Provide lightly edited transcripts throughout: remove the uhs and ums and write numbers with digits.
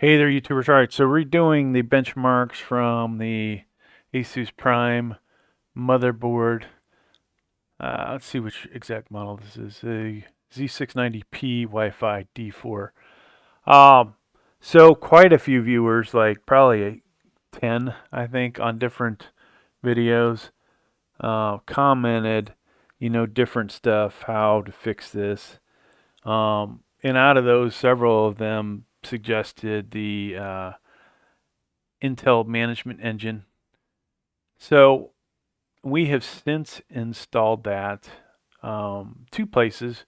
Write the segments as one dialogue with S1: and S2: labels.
S1: Hey there, YouTubers. All right, so redoing the benchmarks from the Asus Prime motherboard. Let's see which exact model this is. The Z690P Wi-Fi D4. Um, so quite a few viewers, like probably 10, I think, on different videos, commented, different stuff, how to fix this. And out of those, several of them suggested the Intel Management Engine. So we have since installed that two places.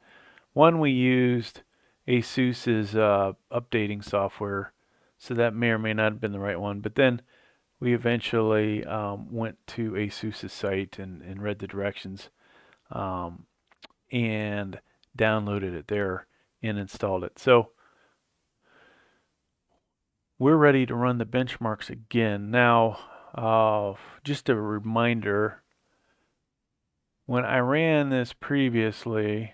S1: One, we used Asus's updating software, so that may or may not have been the right one. But then we eventually went to Asus's site and read the directions um, and downloaded it there and installed it. So we're ready to run the benchmarks again. Now, just a reminder, when I ran this previously,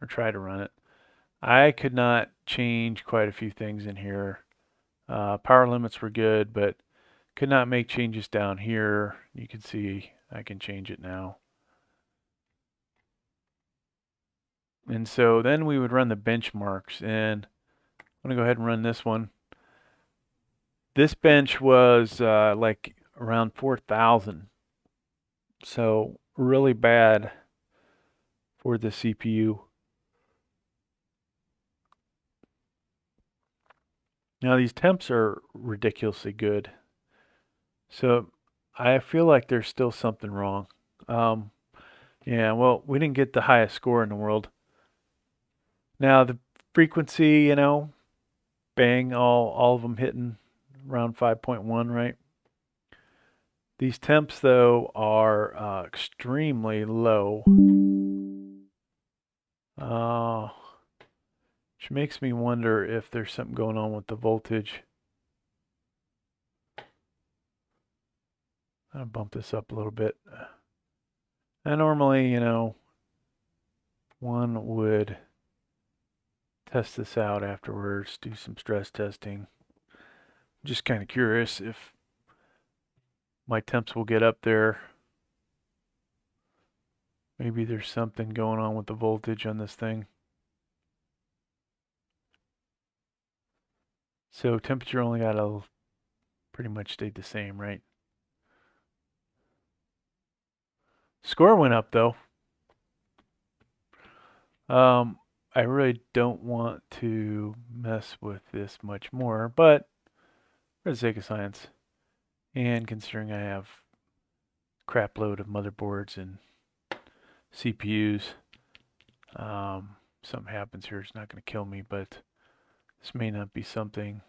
S1: or tried to run it, I could not change quite a few things in here. Power limits were good, but could not make changes down here. You can see I can change it now. And so then we would run the benchmarks, and I'm going to go ahead and run this one. This bench was like around 4,000. So really bad for the CPU. Now these temps are ridiculously good. So I feel like there's still something wrong. Um, yeah, well, we didn't get the highest score in the world. Now the frequency, bang, all of them hitting around 5.1, right? These temps though are extremely low, uh, which makes me wonder if there's something going on with the voltage. I'll bump this up a little bit. And normally, one would test this out afterwards, do some stress testing. I'm just kind of curious if my temps will get up there. Maybe there's something going on with the voltage on this thing. So temperature only got a pretty much stayed the same, right? Score went up though. I really don't want to mess with this much more, but for the sake of science, and considering I have a crap load of motherboards and CPUs, something happens here, it's not going to kill me, but this may not be something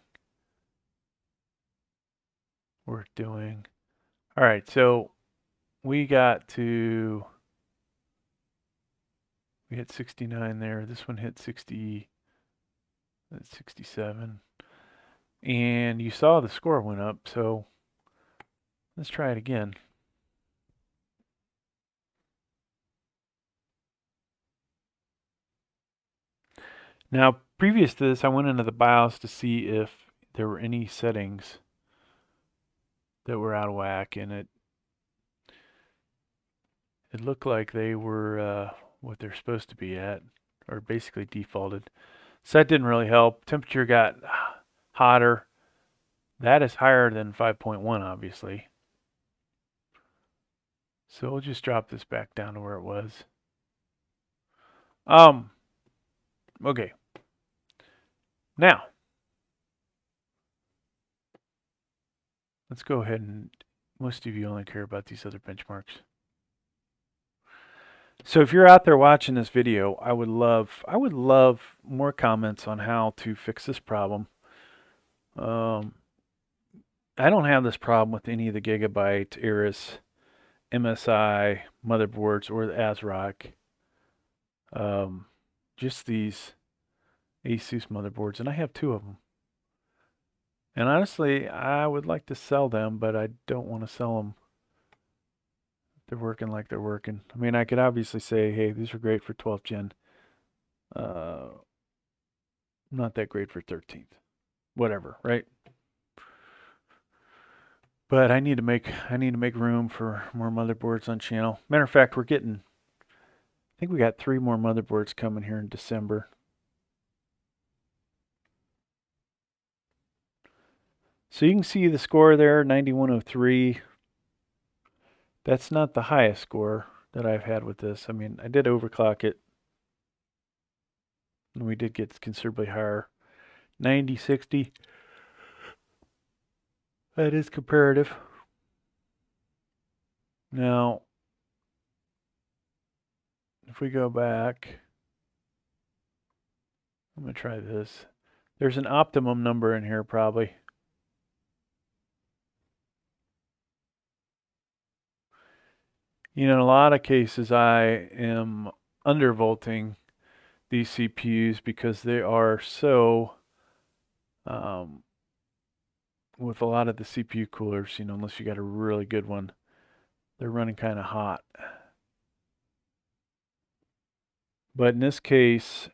S1: worth doing. All right, so we hit 69 there. This one hit 60, that's 67. And you saw the score went up, so let's try it again. Now, previous to this, I went into the BIOS to see if there were any settings that were out of whack, and it looked like they were what they're supposed to be at, or basically defaulted. So that didn't really help. Temperature got hotter. That is higher than 5.1, obviously. So we'll just drop this back down to where it was. Okay. Now, let's go ahead and, most of you only care about these other benchmarks. So if you're out there watching this video, I would love more comments on how to fix this problem. I don't have this problem with any of the Gigabyte, Aorus, MSI motherboards or the ASRock. Just these Asus motherboards, and I have two of them. And honestly, I would like to sell them, but I don't want to sell them. They're working like they're working. I mean, I could obviously say, hey, these are great for 12th gen. Not that great for 13th. Whatever, right? But I need to make room for more motherboards on channel. Matter of fact, I think we got 3 more motherboards coming here in December. So you can see the score there, 9103. That's not the highest score that I've had with this. I mean, I did overclock it, and we did get considerably higher. 9060. That is comparative. Now, if we go back, I'm going to try this. There's an optimum number in here probably. You know, in a lot of cases, I am undervolting these CPUs because they are so, with a lot of the CPU coolers, you know, unless you got a really good one, they're running kind of hot. But in this case,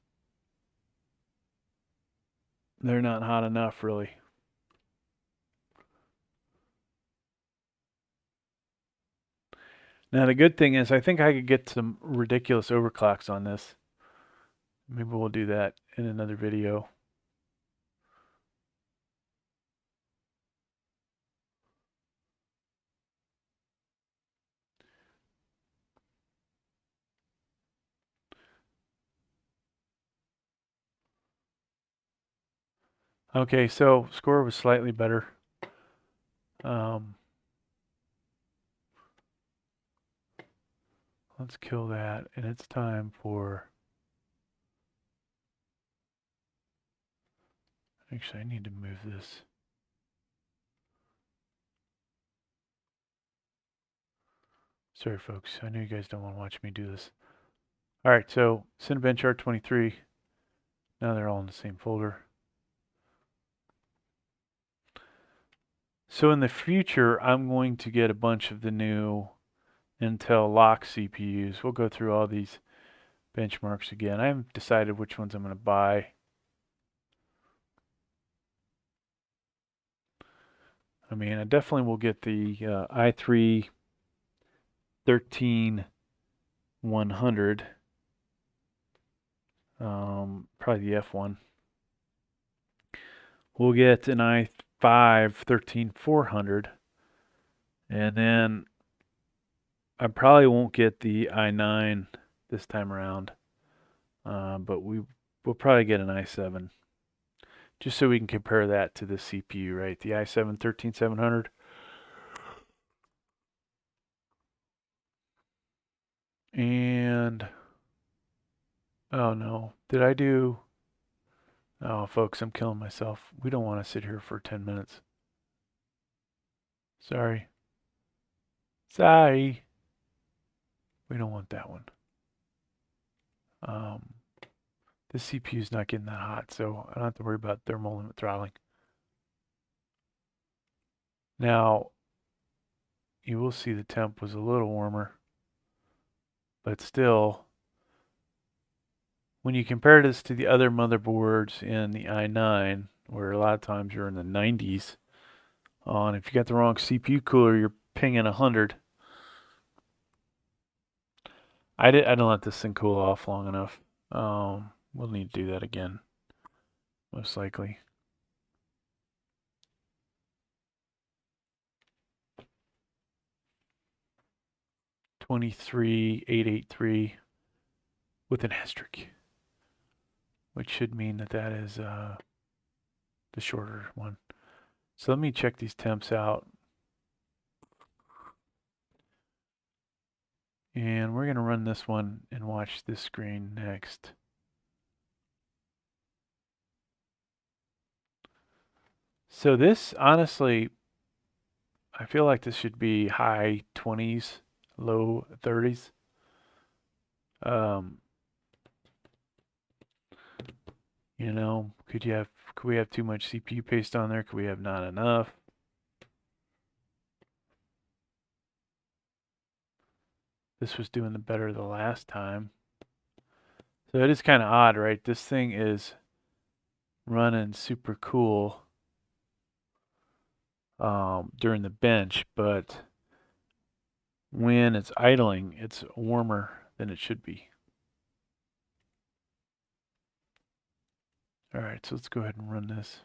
S1: they're not hot enough, really. Now, the good thing is I think I could get some ridiculous overclocks on this. Maybe we'll do that in another video. Okay, so score was slightly better. Let's kill that, and it's time for... Actually, I need to move this. Sorry, folks. I know you guys don't want to watch me do this. All right, so Cinebench R23. Now they're all in the same folder. So in the future, I'm going to get a bunch of the new Intel lock CPUs. We'll go through all these benchmarks again. I haven't decided which ones I'm going to buy. I mean, I definitely will get the i3 13100. Probably the F1. We'll get an i5 13400. And then I probably won't get the i9 this time around. But we'll probably get an i7. Just so we can compare that to the CPU, right? The i7 13700. And, oh no, did I do... Oh, folks, I'm killing myself. We don't want to sit here for 10 minutes. Sorry. Sorry. We don't want that one. This CPU is not getting that hot, so I don't have to worry about thermal limit throttling. Now, you will see the temp was a little warmer, but still, when you compare this to the other motherboards in the i9, where a lot of times you're in the 90s, and if you got the wrong CPU cooler, you're pinging 100. I didn't let this thing cool off long enough. We'll need to do that again, most likely. $23,883 with an asterisk, which should mean that that is the shorter one. So let me check these temps out. And we're going to run this one and watch this screen next. So this, honestly, I feel like this should be high 20s, low 30s. You know, could we have too much CPU paste on there? Could we have not enough? This was doing the better the last time. So it is kind of odd, right? This thing is running super cool during the bench, but when it's idling, it's warmer than it should be. All right, so let's go ahead and run this.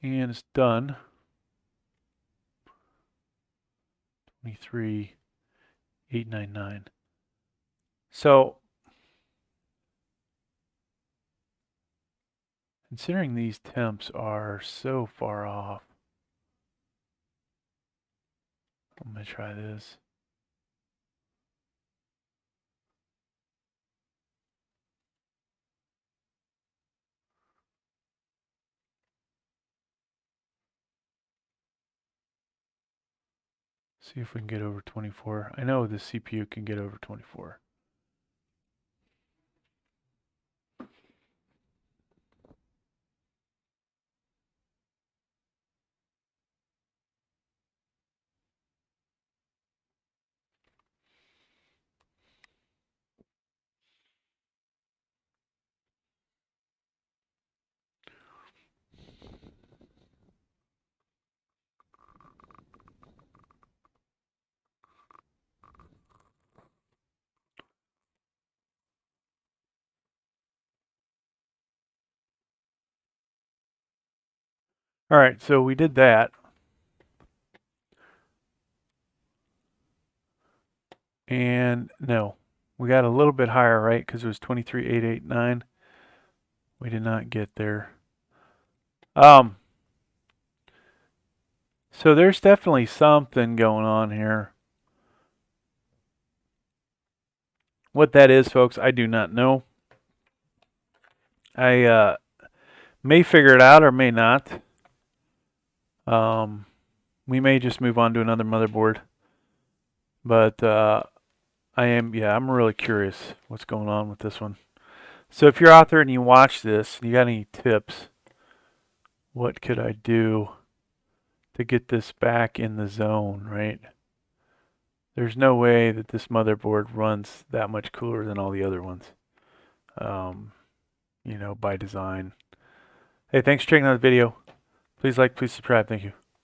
S1: And it's done. 23,899. So, considering these temps are so far off, I'm going to try this. See if we can get over 24. I know the CPU can get over 24. All right, so we did that. And no, we got a little bit higher, right? Because it was 23,889. We did not get there. So there's definitely something going on here. What that is, folks, I do not know. I may figure it out or may not. We may just move on to another motherboard. But I'm really curious what's going on with this one. So if you're out there and you watch this, and you got any tips, what could I do to get this back in the zone, right? There's no way that this motherboard runs that much cooler than all the other ones, by design. Hey, thanks for checking out the video. Please like, please subscribe. Thank you.